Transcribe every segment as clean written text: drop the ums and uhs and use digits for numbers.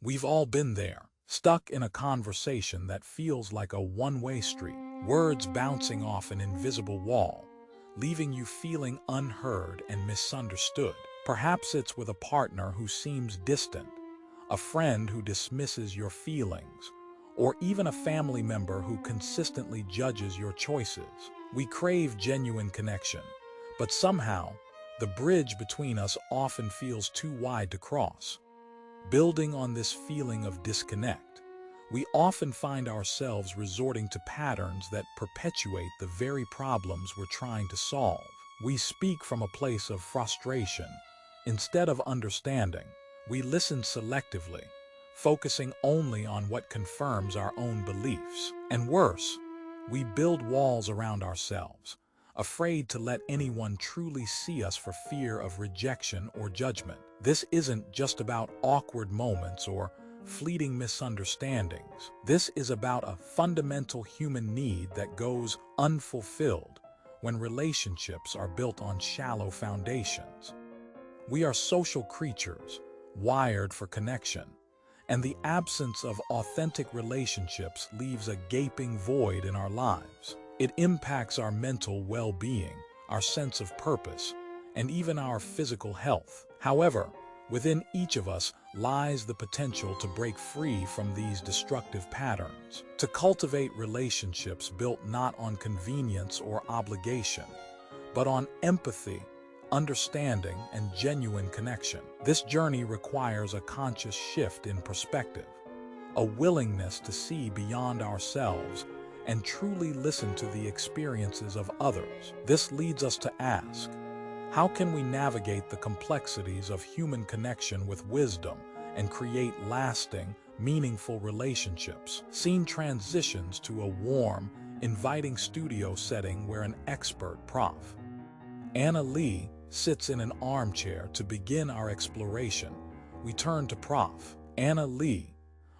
We've all been there, stuck in a conversation that feels like a one-way street, words bouncing off an invisible wall, leaving you feeling unheard and misunderstood. Perhaps it's with a partner who seems distant, a friend who dismisses your feelings, or even a family member who consistently judges your choices. We crave genuine connection, but somehow, the bridge between us often feels too wide to cross. Building on this feeling of disconnect, we often find ourselves resorting to patterns that perpetuate the very problems we're trying to solve. We speak from a place of frustration. Instead of understanding, we listen selectively, focusing only on what confirms our own beliefs. And worse, we build walls around ourselves, afraid to let anyone truly see us for fear of rejection or judgment. This isn't just about awkward moments or fleeting misunderstandings. This is about a fundamental human need that goes unfulfilled when relationships are built on shallow foundations. We are social creatures, wired for connection, and the absence of authentic relationships leaves a gaping void in our lives. It impacts our mental well-being, our sense of purpose, and even our physical health. However, within each of us lies the potential to break free from these destructive patterns, to cultivate relationships built not on convenience or obligation, but on empathy, understanding, and genuine connection. This journey requires a conscious shift in perspective, a willingness to see beyond ourselves and truly listen to the experiences of others. This leads us to ask, how can we navigate the complexities of human connection with wisdom and create lasting, meaningful relationships? Scene transitions to a warm, inviting studio setting where an expert Prof. Anna Lee sits in an armchair to begin our exploration. We turn to Prof. Anna Lee,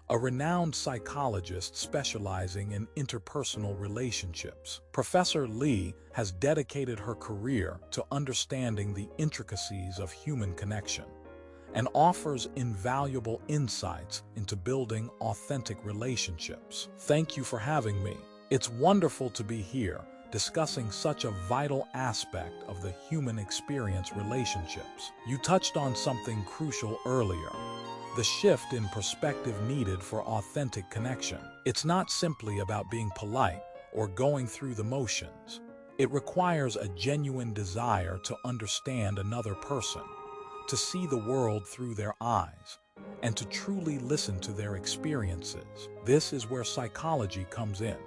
a renowned psychologist specializing in interpersonal relationships. Professor Lee has dedicated her career to understanding the intricacies of human connection and offers invaluable insights into building authentic relationships. Thank you for having me. It's wonderful to be here discussing such a vital aspect of the human experience: relationships. You touched on something crucial earlier: the shift in perspective needed for authentic connection. It's not simply about being polite or going through the motions. It requires a genuine desire to understand another person, to see the world through their eyes, and to truly listen to their experiences. This is where psychology comes in.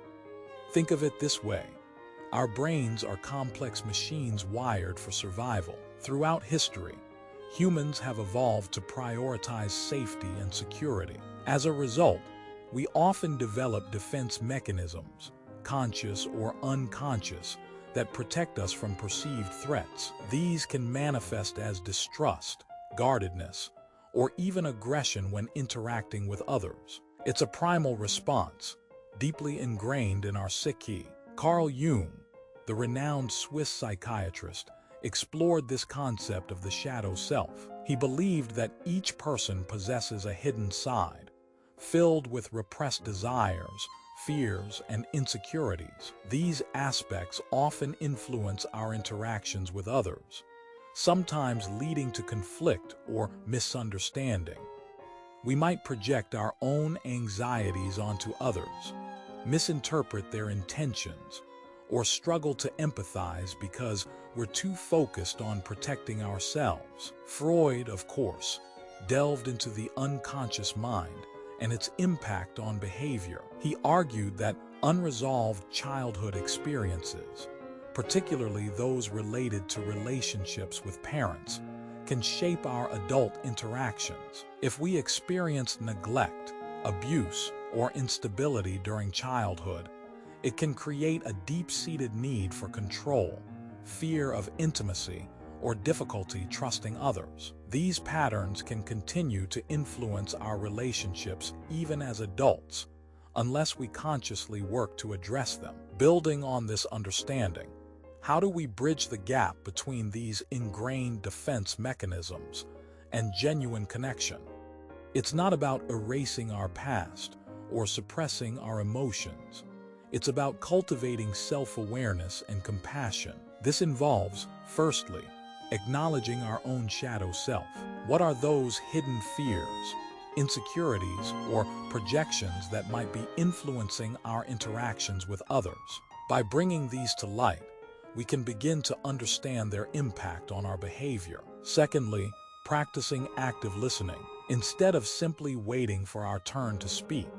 Think of it this way: our brains are complex machines wired for survival. Throughout history, humans have evolved to prioritize safety and security. As a result, we often develop defense mechanisms, conscious or unconscious, that protect us from perceived threats. These can manifest as distrust, guardedness, or even aggression when interacting with others. It's a primal response, deeply ingrained in our psyche. Carl Jung, the renowned Swiss psychiatrist, explored this concept of the shadow self. He believed that each person possesses a hidden side, filled with repressed desires, fears, and insecurities. These aspects often influence our interactions with others, sometimes leading to conflict or misunderstanding. We might project our own anxieties onto others, misinterpret their intentions, or struggle to empathize because we're too focused on protecting ourselves. Freud, of course, delved into the unconscious mind and its impact on behavior. He argued that unresolved childhood experiences, particularly those related to relationships with parents, can shape our adult interactions. If we experience neglect, abuse, or instability during childhood, it can create a deep-seated need for control, fear of intimacy, or difficulty trusting others. These patterns can continue to influence our relationships even as adults, unless we consciously work to address them. Building on this understanding, how do we bridge the gap between these ingrained defense mechanisms and genuine connection? It's not about erasing our past or suppressing our emotions. It's about cultivating self-awareness and compassion. This involves, firstly, acknowledging our own shadow self. What are those hidden fears, insecurities, or projections that might be influencing our interactions with others? By bringing these to light, we can begin to understand their impact on our behavior. Secondly, practicing active listening. Instead of simply waiting for our turn to speak,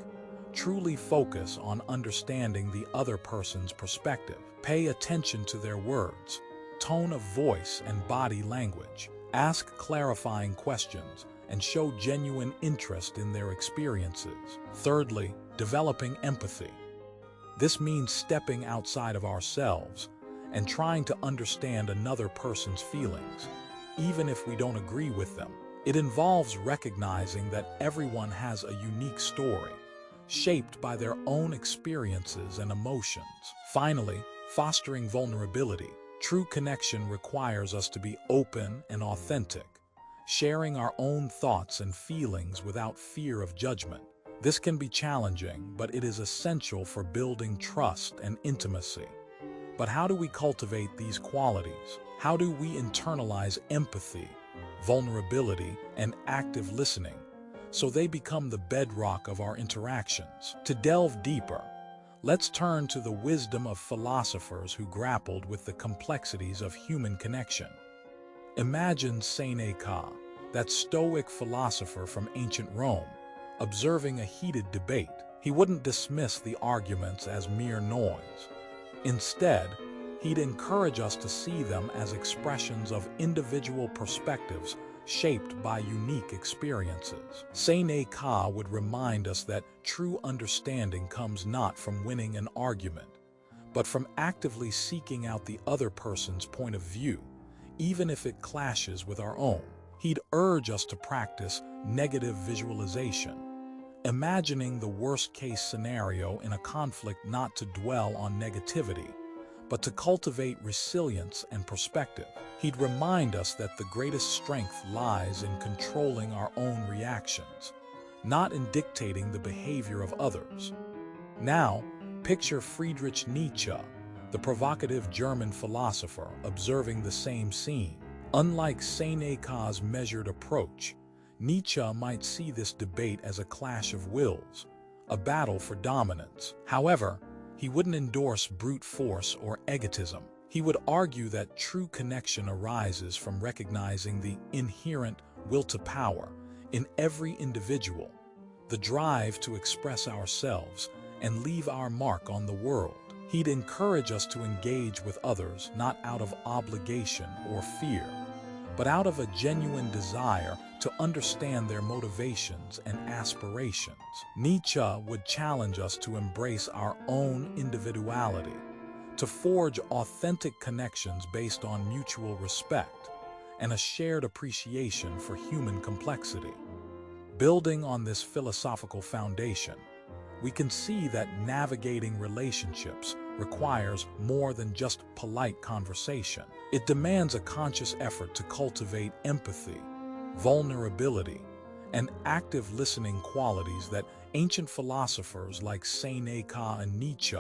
truly focus on understanding the other person's perspective. Pay attention to their words, tone of voice, and body language. Ask clarifying questions and show genuine interest in their experiences. Thirdly, developing empathy. This means stepping outside of ourselves and trying to understand another person's feelings, even if we don't agree with them. It involves recognizing that everyone has a unique story, shaped by their own experiences and emotions. Finally, fostering vulnerability. True connection requires us to be open and authentic, sharing our own thoughts and feelings without fear of judgment. This can be challenging, but it is essential for building trust and intimacy. But how do we cultivate these qualities? How do we internalize empathy, vulnerability, and active listening so they become the bedrock of our interactions? To delve deeper, let's turn to the wisdom of philosophers who grappled with the complexities of human connection. Imagine Seneca, that stoic philosopher from ancient Rome, observing a heated debate. He wouldn't dismiss the arguments as mere noise. Instead, he'd encourage us to see them as expressions of individual perspectives shaped by unique experiences. Seneca would remind us that true understanding comes not from winning an argument, but from actively seeking out the other person's point of view, even if it clashes with our own. He'd urge us to practice negative visualization, imagining the worst-case scenario in a conflict, not to dwell on negativity, but to cultivate resilience and perspective. He'd remind us that the greatest strength lies in controlling our own reactions, not in dictating the behavior of others. Now, picture Friedrich Nietzsche, the provocative German philosopher, observing the same scene. Unlike Seneca's measured approach, Nietzsche might see this debate as a clash of wills, a battle for dominance. However, he wouldn't endorse brute force or egotism. He would argue that true connection arises from recognizing the inherent will to power in every individual, the drive to express ourselves and leave our mark on the world. He'd encourage us to engage with others not out of obligation or fear, but out of a genuine desire to understand their motivations and aspirations. Nietzsche would challenge us to embrace our own individuality, to forge authentic connections based on mutual respect and a shared appreciation for human complexity. Building on this philosophical foundation, we can see that navigating relationships requires more than just polite conversation. It demands a conscious effort to cultivate empathy, vulnerability, and active listening, qualities that ancient philosophers like Seneca and Nietzsche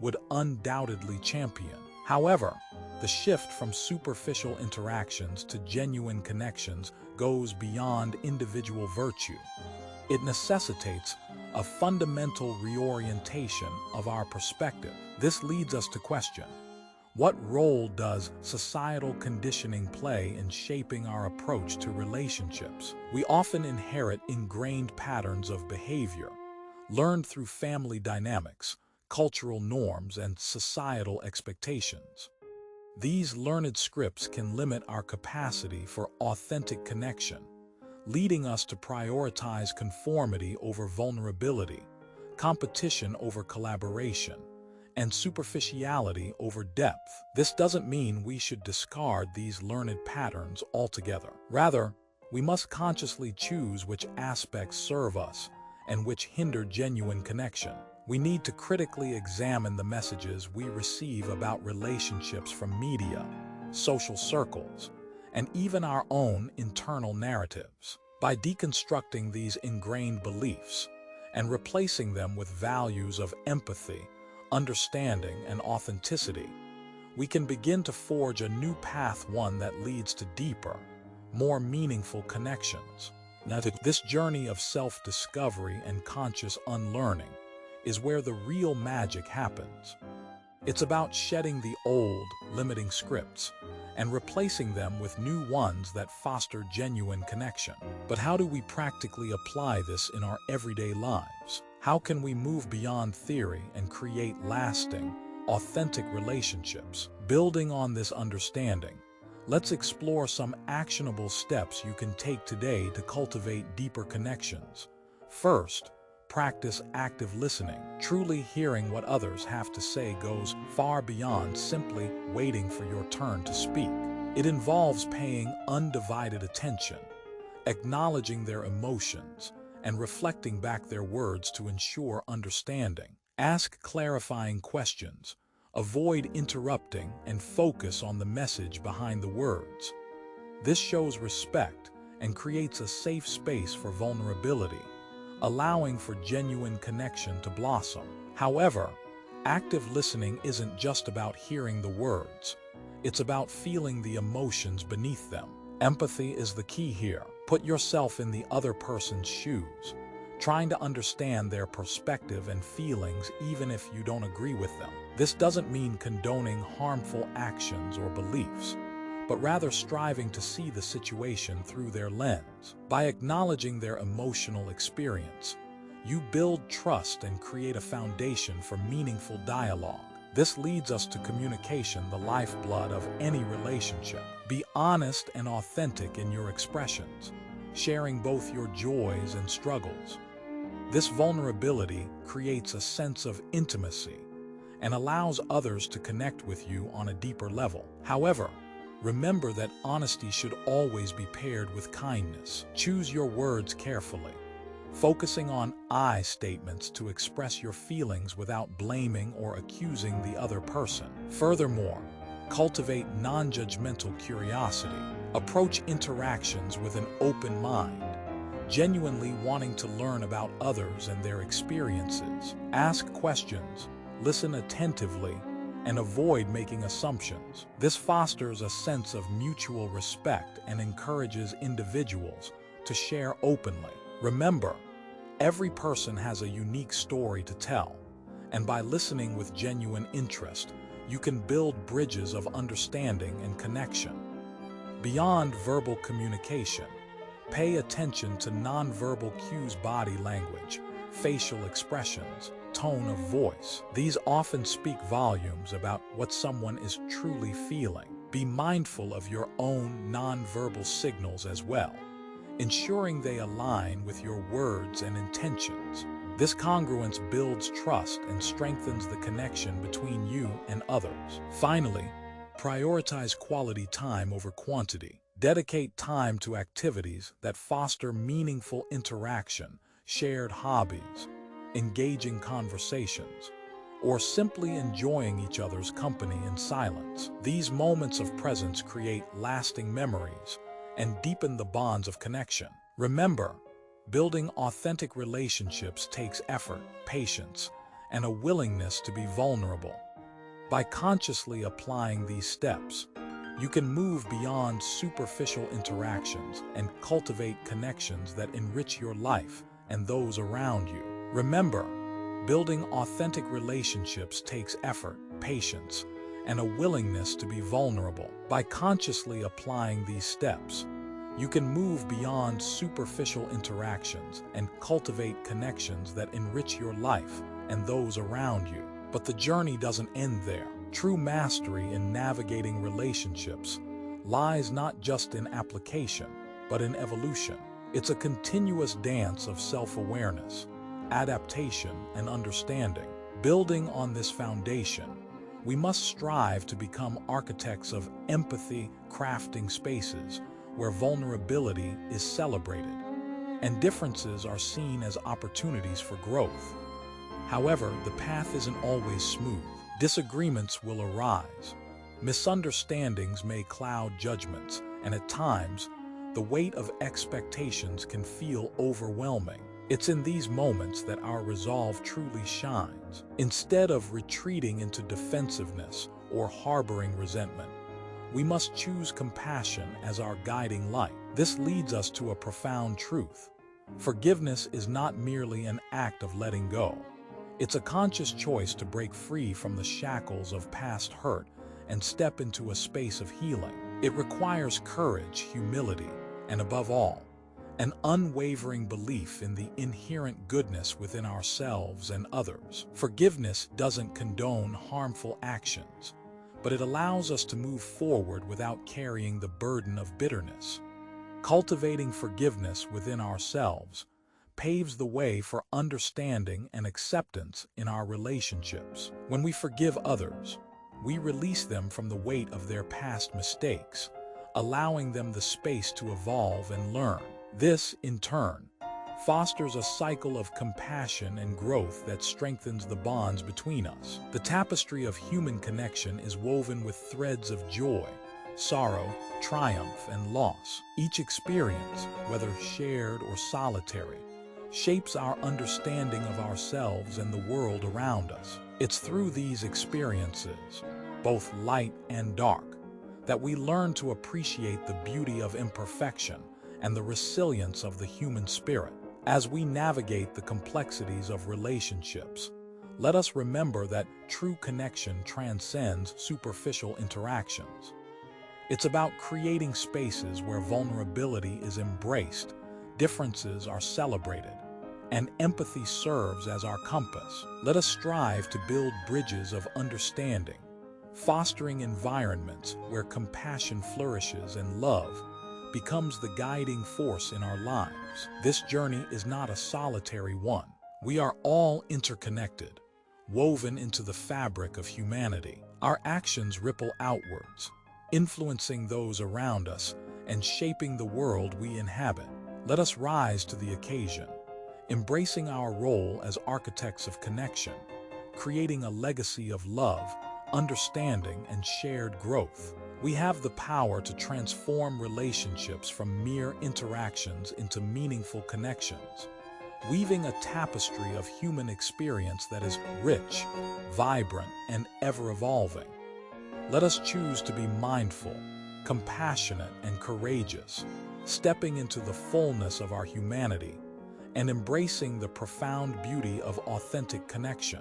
would undoubtedly champion. However, the shift from superficial interactions to genuine connections goes beyond individual virtue. It necessitates a fundamental reorientation of our perspective. This leads us to question: what role does societal conditioning play in shaping our approach to relationships? We often inherit ingrained patterns of behavior, learned through family dynamics, cultural norms, and societal expectations. These learned scripts can limit our capacity for authentic connection, leading us to prioritize conformity over vulnerability, competition over collaboration, and superficiality over depth. This doesn't mean we should discard these learned patterns altogether. Rather, we must consciously choose which aspects serve us and which hinder genuine connection. We need to critically examine the messages we receive about relationships from media, social circles, and even our own internal narratives. By deconstructing these ingrained beliefs and replacing them with values of empathy, understanding, and authenticity, we can begin to forge a new path, one that leads to deeper, more meaningful connections. Now, this journey of self-discovery and conscious unlearning is where the real magic happens. It's about shedding the old, limiting scripts and replacing them with new ones that foster genuine connection. But how do we practically apply this in our everyday lives? How can we move beyond theory and create lasting, authentic relationships? Building on this understanding, let's explore some actionable steps you can take today to cultivate deeper connections. First, practice active listening. Truly hearing what others have to say goes far beyond simply waiting for your turn to speak. It involves paying undivided attention, acknowledging their emotions, and reflecting back their words to ensure understanding. Ask clarifying questions, avoid interrupting, and focus on the message behind the words. This shows respect and creates a safe space for vulnerability, allowing for genuine connection to blossom. However, active listening isn't just about hearing the words. It's about feeling the emotions beneath them. Empathy is the key here. Put yourself in the other person's shoes, trying to understand their perspective and feelings even if you don't agree with them. This doesn't mean condoning harmful actions or beliefs, but rather striving to see the situation through their lens. By acknowledging their emotional experience, you build trust and create a foundation for meaningful dialogue. This leads us to communication, the lifeblood of any relationship. Be honest and authentic in your expressions, sharing both your joys and struggles. This vulnerability creates a sense of intimacy and allows others to connect with you on a deeper level. However, remember that honesty should always be paired with kindness. Choose your words carefully, focusing on I statements to express your feelings without blaming or accusing the other person. Furthermore, cultivate non-judgmental curiosity. Approach interactions with an open mind, genuinely wanting to learn about others and their experiences. Ask questions, listen attentively, and avoid making assumptions. This fosters a sense of mutual respect and encourages individuals to share openly. Remember, every person has a unique story to tell, and by listening with genuine interest, you can build bridges of understanding and connection. Beyond verbal communication, pay attention to nonverbal cues, body language, facial expressions, tone of voice. These often speak volumes about what someone is truly feeling. Be mindful of your own nonverbal signals as well, ensuring they align with your words and intentions. This congruence builds trust and strengthens the connection between you and others. Finally, prioritize quality time over quantity. Dedicate time to activities that foster meaningful interaction, shared hobbies, engaging conversations, or simply enjoying each other's company in silence. These moments of presence create lasting memories and deepen the bonds of connection. Remember, building authentic relationships takes effort, patience, and a willingness to be vulnerable. By consciously applying these steps, you can move beyond superficial interactions and cultivate connections that enrich your life and those around you. Remember, building authentic relationships takes effort, patience, and a willingness to be vulnerable. By consciously applying these steps, you can move beyond superficial interactions and cultivate connections that enrich your life and those around you. But the journey doesn't end there. True mastery in navigating relationships lies not just in application, but in evolution. It's a continuous dance of self-awareness, adaptation, and understanding. Building on this foundation, we must strive to become architects of empathy, crafting spaces where vulnerability is celebrated and differences are seen as opportunities for growth. However, the path isn't always smooth. Disagreements will arise. Misunderstandings may cloud judgments, and at times, the weight of expectations can feel overwhelming. It's in these moments that our resolve truly shines. Instead of retreating into defensiveness or harboring resentment, we must choose compassion as our guiding light. This leads us to a profound truth. Forgiveness is not merely an act of letting go. It's a conscious choice to break free from the shackles of past hurt and step into a space of healing. It requires courage, humility, and above all, an unwavering belief in the inherent goodness within ourselves and others. Forgiveness doesn't condone harmful actions, but it allows us to move forward without carrying the burden of bitterness. Cultivating forgiveness within ourselves paves the way for understanding and acceptance in our relationships. When we forgive others, we release them from the weight of their past mistakes, allowing them the space to evolve and learn. This, in turn, fosters a cycle of compassion and growth that strengthens the bonds between us. The tapestry of human connection is woven with threads of joy, sorrow, triumph, and loss. Each experience, whether shared or solitary, shapes our understanding of ourselves and the world around us. It's through these experiences, both light and dark, that we learn to appreciate the beauty of imperfection and the resilience of the human spirit. As we navigate the complexities of relationships, let us remember that true connection transcends superficial interactions. It's about creating spaces where vulnerability is embraced, differences are celebrated, and empathy serves as our compass. Let us strive to build bridges of understanding, fostering environments where compassion flourishes and love becomes the guiding force in our lives. This journey is not a solitary one. We are all interconnected, woven into the fabric of humanity. Our actions ripple outwards, influencing those around us and shaping the world we inhabit. Let us rise to the occasion, embracing our role as architects of connection, creating a legacy of love, understanding, and shared growth. We have the power to transform relationships from mere interactions into meaningful connections, weaving a tapestry of human experience that is rich, vibrant, and ever-evolving. Let us choose to be mindful, compassionate, and courageous, stepping into the fullness of our humanity and embracing the profound beauty of authentic connection.